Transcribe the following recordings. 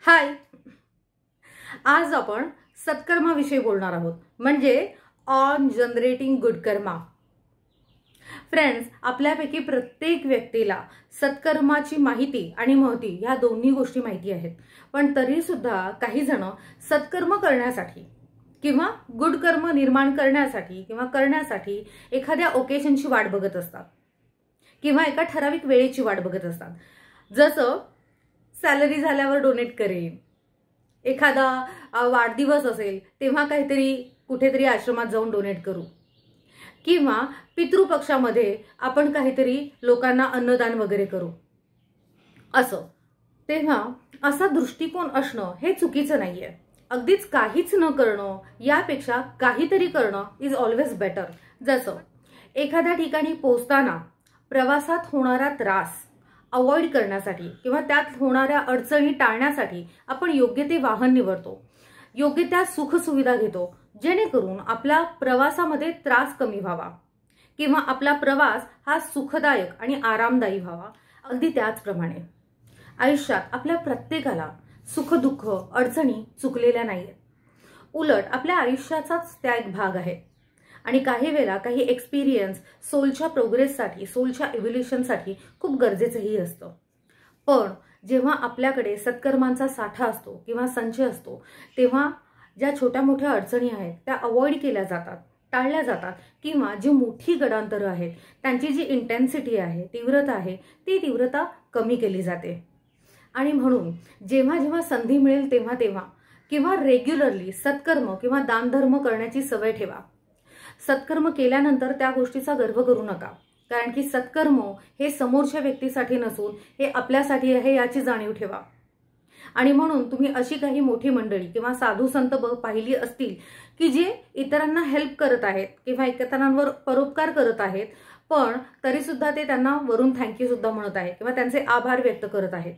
हाय, आज आपण सत्कर्माविषयी बोलणार आहोत, म्हणजे on generating good Karma. Friends, आपल्यापैकी प्रत्येक व्यक्तीला सत्कर्माची माहिती आणि महती ह्या दोन्ही गोष्टी माहिती आहेत, पण तरी सुद्धा काही जण सत्कर्म करण्यासाठी किंवा गुड कर्म निर्माण करण्यासाठी किंवा करण्यासाठी एखाद्या ओकेशनची वाट बघत असतात किंवा एका ठराविक वेळेची वाट बघत असतात। जसं सॅलरी झाल्यावर डोनेट करेन, एखादा वाढदिवस असेल तेव्हा काहीतरी कुठेतरी आश्रमात जाऊन डोनेट करू, किंवा पितृपक्षामध्ये आपण काहीतरी लोकांना अन्नदान वगैरे करू असं। तेव्हा असा दृष्टिकोन असणं हे चुकीचं नाहीये। अगदीच काहीच न करणं यापेक्षा काहीतरी करणं इज ऑलवेज बेटर। जसं एखाद्या ठिकाणी पोहोचताना प्रवासात होणारा त्रास अवॉइड करण्यासाठी किंवा त्यात होणाऱ्या अडचणी टाळण्यासाठी आपण योग्य ते वाहन निवडतो, योग्य त्या सुख सुविधा घेतो, जेणेकरून आपला प्रवासामध्ये त्रास कमी व्हावा किंवा आपला प्रवास हा सुखदायक आणि आरामदायी व्हावा। अगदी त्याचप्रमाणे आयुष्यात आपल्या प्रत्येकाला सुख दुःख अडचणी चुकलेल्या नाहीत, उलट आपल्या आयुष्याचाच त्या एक भाग आहे। आणि काही वेळा काही एक्सपिरियन्स सोलच्या प्रोग्रेससाठी, सोलच्या इव्होल्यूशनसाठी खूप गरजेचंही असतं। पण जेव्हा आपल्याकडे सत्कर्मांचा साठा असतो किंवा संच असतो, तेव्हा ज्या छोट्या मोठ्या अडचणी आहेत त्या अवॉइड केल्या जातात, टाळल्या जातात, किंवा जी मोठी गडांतरं आहेत त्यांची जी इंटेन्सिटी आहे, तीव्रता आहे, ती तीव्रता कमी केली जाते। आणि म्हणून जेव्हा जेव्हा संधी मिळेल तेव्हा तेव्हा किंवा रेग्युलरली सत्कर्म किंवा दानधर्म करण्याची सवय ठेवा। सत्कर्म केल्यानंतर त्या गोष्टीचा गर्व करू नका, कारण की सत्कर्म हे समोरच्या व्यक्तीसाठी नसून हे आपल्यासाठी आहे याची जाणीव ठेवा। आणि म्हणून तुम्ही अशी काही मोठी मंडळी किंवा साधू संत पाहिली असतील की जे इतरांना हेल्प करत आहेत किंवा इतरांवर परोपकार करत आहेत, पण तरी सुद्धा ते त्यांना वरून थँक्यू सुद्धा म्हणत आहेत किंवा त्यांचे आभार व्यक्त करत आहेत।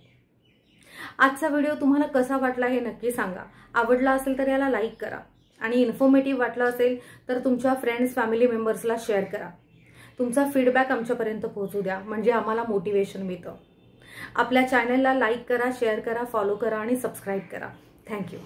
आजचा व्हिडिओ तुम्हाला कसा वाटला हे नक्की सांगा। आवडला असेल तर याला लाईक करा आणि इन्फॉर्मेटिव्ह वाटलं असेल तर तुमच्या फ्रेंड्स फॅमिली मेंबर्सला शेअर करा। तुमचा फीडबॅक आमच्यापर्यंत पोहोचू द्या, म्हणजे आम्हाला मोटिवेशन मिळतं। आपल्या चॅनलला लाईक करा, शेअर करा, फॉलो करा आणि सबस्क्राईब करा। थँक्यू।